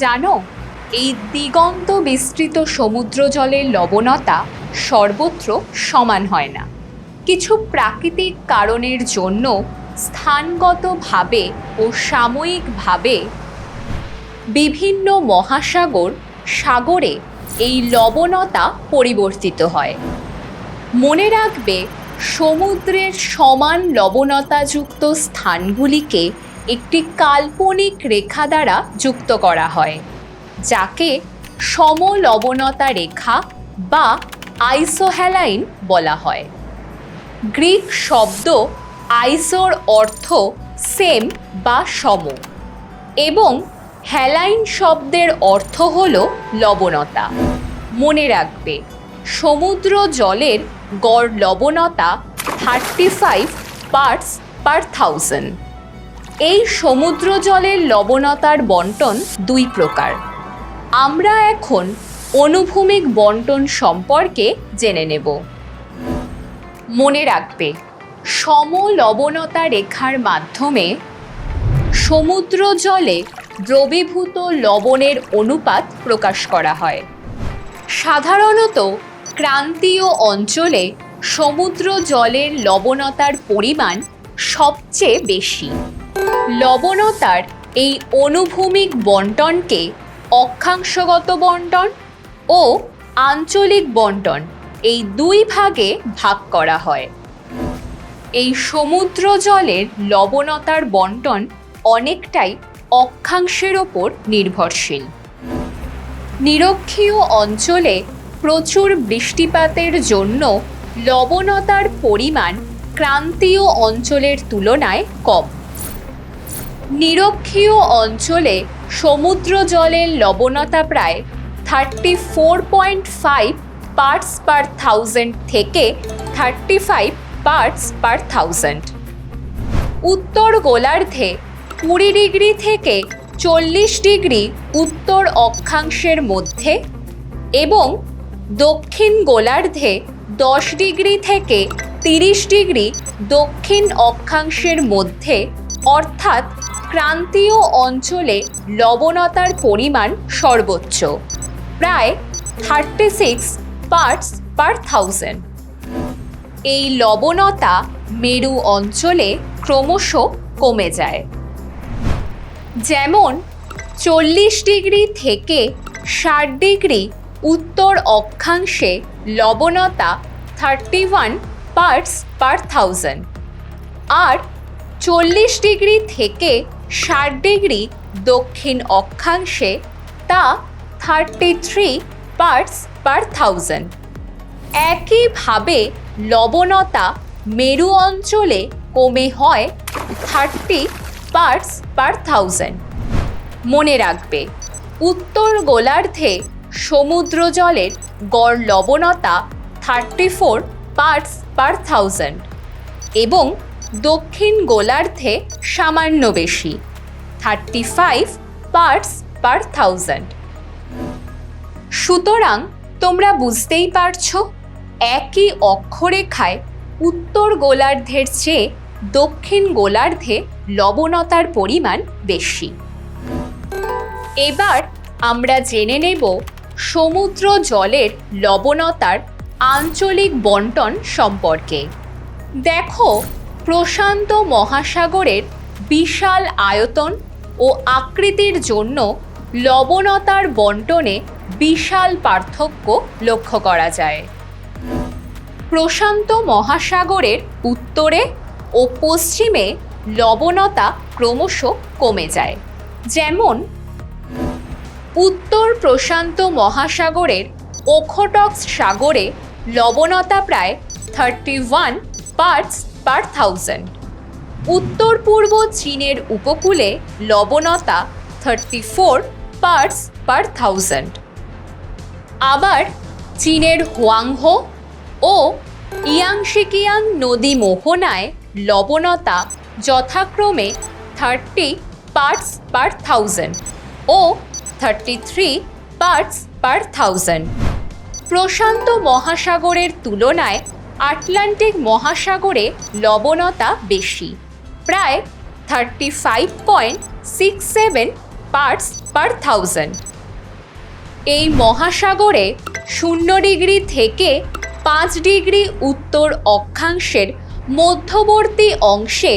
জানো, এই দিগন্ত বিস্তৃত সমুদ্র জলের লবণতা সর্বত্র সমান হয় না। কিছু প্রাকৃতিক কারণের জন্য স্থানগতভাবে ও সাময়িকভাবে বিভিন্ন মহাসাগর সাগরে এই লবণতা পরিবর্তিত হয়। মনে রাখবে, সমুদ্রের সমান লবণতাযুক্ত স্থানগুলিকে একটি কাল্পনিক রেখা দ্বারা যুক্ত করা হয়, যাকে সমলবণতা রেখা বা আইসোহ্যালাইন বলা হয়। গ্রিক শব্দ আইসোর অর্থ সেম বা সম এবং হ্যালাইন শব্দের অর্থ হল লবণতা। মনে রাখবে, সমুদ্র জলের গড় লবণতা 35 পার্টস পার 1000। এই সমুদ্র জলের লবণতার বণ্টন দুই প্রকার। আমরা এখন অনুভূমিক বণ্টন সম্পর্কে জেনে নেব। মনে রাখবে, সমলবণতা রেখার মাধ্যমে সমুদ্র জলে দ্রবীভূত লবণের অনুপাত প্রকাশ করা হয়। সাধারণত ক্রান্তীয় অঞ্চলে সমুদ্র জলের লবণতার পরিমাণ সবচেয়ে বেশি। লবণতার এই অনুভূমিক বণ্টনকে অক্ষাংশগত বণ্টন ও আঞ্চলিক বণ্টন এই দুই ভাগে ভাগ করা হয়। এই সমুদ্র জলের লবণতার বণ্টন অনেকটাই অক্ষাংশের ওপর নির্ভরশীল। নিরক্ষীয় অঞ্চলে প্রচুর বৃষ্টিপাতের জন্য লবণতার পরিমাণ ক্রান্তীয় অঞ্চলের তুলনায় কম। নিরক্ষীয় অঞ্চলে সমুদ্র জলের লবণতা প্রায় 34.5 পার্টস পার 1000 থেকে 35 পার্টস পার 1000। উত্তর গোলার্ধে 20 ডিগ্রি থেকে 40 ডিগ্রি উত্তর অক্ষাংশের মধ্যে এবং দক্ষিণ গোলার্ধে 10 ডিগ্রি থেকে 30 ডিগ্রি দক্ষিণ অক্ষাংশের মধ্যে, অর্থাৎ ক্রান্তীয় অঞ্চলে লবণতার পরিমাণ সর্বোচ্চ, প্রায় 36 পার্টস পার 1000। এই লবণতা মেরু অঞ্চলে ক্রমশ কমে যায়। যেমন 40 ডিগ্রি থেকে 60 ডিগ্রি উত্তর অক্ষাংশে লবণতা 31 পার্টস পার 1000, আর 40 ডিগ্রি থেকে 60 ডিগ্রি দক্ষিণ অক্ষাংশে তা 33 পার্টস পার 1000। একইভাবে লবণতা মেরু অঞ্চলে কমে হয় 30 পার্টস পার 1000। মনে রাখবে, উত্তর গোলার্ধে সমুদ্র জলের গড় লবণতা 34 পার্টস পার 1000 এবং দক্ষিণ গোলার্ধে সামান্য বেশি, 35 পার্টস পার 1000। সুতরাং তোমরা বুঝতেই পারছো, একই অক্ষরেখায় উত্তর গোলার্ধের চেয়ে দক্ষিণ গোলার্ধে লবণতার পরিমাণ বেশি। এবার আমরা জেনে নেব সমুদ্র জলের লবণতার আঞ্চলিক বণ্টন সম্পর্কে। দেখো, প্রশান্ত মহাসাগরের বিশাল আয়তন ও আকৃতির জন্য লবণতার বণ্টনে বিশাল পার্থক্য লক্ষ্য করা যায়। প্রশান্ত মহাসাগরের উত্তরে ও পশ্চিমে লবণতা ক্রমশ কমে যায়। যেমন উত্তর প্রশান্ত মহাসাগরের ওখোটক্স সাগরে লবণতা প্রায় 31 পার্টস পার 1000। উত্তর পূর্ব চীনের উপকূলে লবণতা 34 পার্টস পার 1000। আবার চীনের হুয়াংহো ও ইয়াংশিকিয়াং নদী মোহনায় লবণতা যথাক্রমে 30 পার্টস পার 1000 ও 33 পার্টস পার 1000। প্রশান্ত মহাসাগরের তুলনায় আটলান্টিক মহাসাগরে লবণতা বেশি, প্রায় 35.67 পার্টস পার থাউজেন্ড। এই মহাসাগরে 0 ডিগ্রি থেকে 5 ডিগ্রি উত্তর অক্ষাংশের মধ্যবর্তী অংশে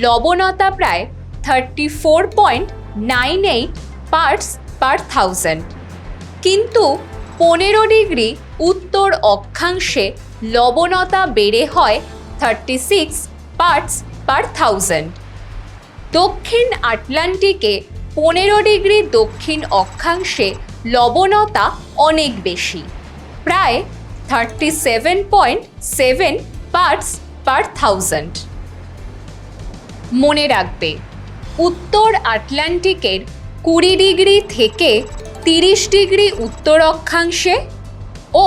লবণতা প্রায় 34.98 পার্টস পার থাউজেন্ড, কিন্তু 15 ডিগ্রি উত্তর অক্ষাংশে লবণতা বেড়ে হয় 36 পার্টস পার থাউজেন্ড। দক্ষিণ আটলান্টিকে 15 ডিগ্রি দক্ষিণ অক্ষাংশে লবণতা অনেক বেশি, প্রায় 37.7 পার্টস পার থাউজেন্ড। মনে রাখবে, উত্তর আটলান্টিকের 20 ডিগ্রি থেকে 30 ডিগ্রি উত্তর অক্ষাংশে ও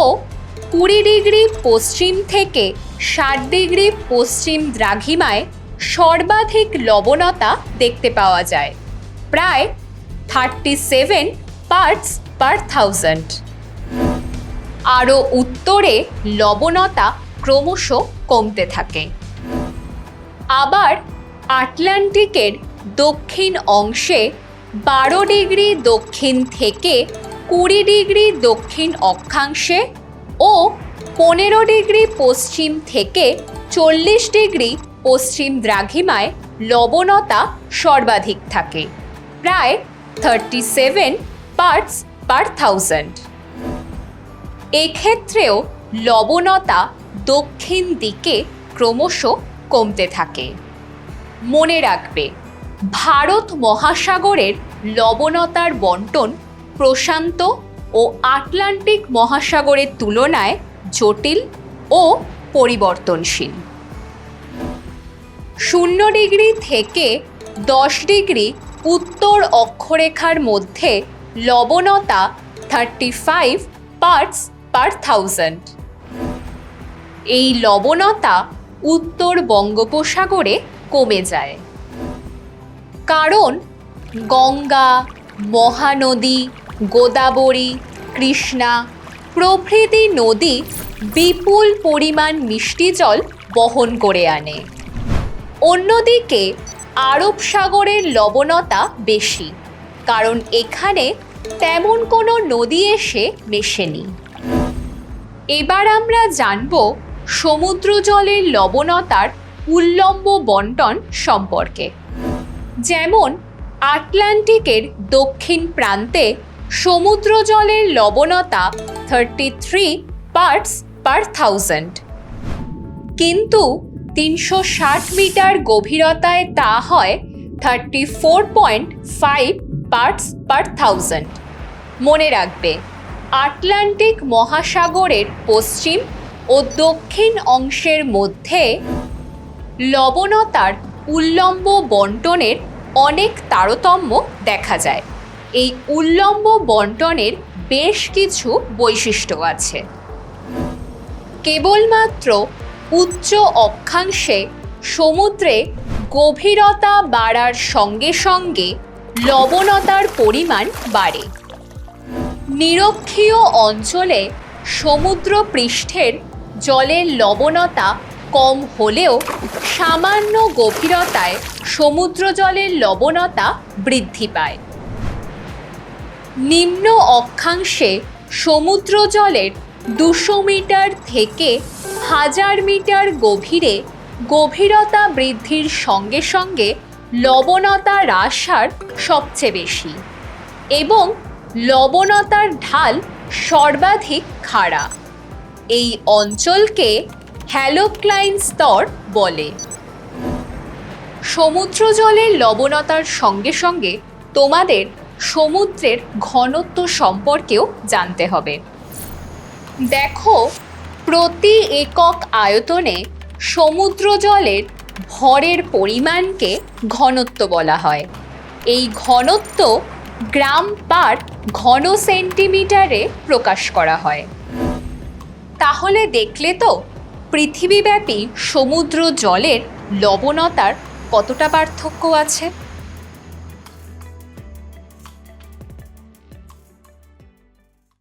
20 ডিগ্রি পশ্চিম থেকে 60 ডিগ্রি পশ্চিম দ্রাঘিমায় সর্বাধিক লবণতা দেখতে পাওয়া যায়, প্রায় 37 পার্টস পার থাউজেন্ড। আরও উত্তরে লবণতা ক্রমশ কমতে থাকে। আবার আটলান্টিকের দক্ষিণ অংশে 12 ডিগ্রি দক্ষিণ থেকে 20 ডিগ্রি দক্ষিণ অক্ষাংশে ও 15 ডিগ্রি পশ্চিম থেকে 40 ডিগ্রি পশ্চিম দ্রাঘিমায় লবণতা সর্বাধিক থাকে, প্রায় 37 পার্টস পার থাউজেন্ড। এক্ষেত্রেও লবণতা দক্ষিণ দিকে ক্রমশ কমতে থাকে। মনে রাখবে, ভারত মহাসাগরের লবণতার বণ্টন প্রশান্ত ও আটলান্টিক মহাসাগরের তুলনায় জটিল ও পরিবর্তনশীল। 0 ডিগ্রি থেকে 10 ডিগ্রি উত্তর অক্ষরেখার মধ্যে লবণতা 35 পার্টস পার থাউজেন্ড। এই লবণতা উত্তর বঙ্গোপসাগরে কমে যায়, কারণ গঙ্গা, মহানদী, গোদাবরী, কৃষ্ণা প্রভৃতি নদী বিপুল পরিমাণ মিষ্টি জল বহন করে আনে। অন্যদিকে আরব সাগরের লবণতা বেশি, কারণ এখানে তেমন কোনো নদী এসে মেশেনি। এবার আমরা জানব সমুদ্র জলের লবণতার উল্লম্ব বণ্টন সম্পর্কে। যেমন আটলান্টিকের দক্ষিণ প্রান্তে সমুদ্র জলের লবণতা 33 পার্টস পার থাউজেন্ড, কিন্তু 360 মিটার গভীরতায় তা হয় 34.5 পার্টস পার থাউজেন্ড। মনে রাখবে, আটলান্টিক মহাসাগরের পশ্চিম ও দক্ষিণ অংশের মধ্যে লবণতার উল্লম্ব বণ্টনের অনেক তারতম্য দেখা যায়। এই উল্লম্ব বণ্টনের বেশ কিছু বৈশিষ্ট্য আছে। কেবলমাত্র উচ্চ অক্ষাংশে সমুদ্রে গভীরতা বাড়ার সঙ্গে সঙ্গে লবণতার পরিমাণ বাড়ে। নিরক্ষীয় অঞ্চলে সমুদ্র পৃষ্ঠের জলের লবণতা কম হলেও সামান্য গভীরতায় সমুদ্র জলের লবণতা বৃদ্ধি পায়। নিম্ন অক্ষাংশে সমুদ্র জলের 200 মিটার থেকে 1000 মিটার গভীরে গভীরতা বৃদ্ধির সঙ্গে সঙ্গে লবণতা হ্রাস হার সবচেয়ে বেশি এবং লবণতার ঢাল সর্বাধিক খাড়া। এই অঞ্চলকে হ্যালোক্লাইন স্তর বলে। সমুদ্র জলের লবণতার সঙ্গে সঙ্গে তোমাদের সমুদ্রের ঘনত্ব সম্পর্কেও জানতে হবে। দেখো, প্রতি একক আয়তনে সমুদ্র জলের ভরের পরিমাণকে ঘনত্ব বলা হয়। এই ঘনত্ব গ্রাম পার ঘন সেন্টিমিটারে প্রকাশ করা হয়। তাহলে দেখলে তো পৃথিবীব্যাপী সমুদ্র জলের লবণতার কতটা পার্থক্য আছে।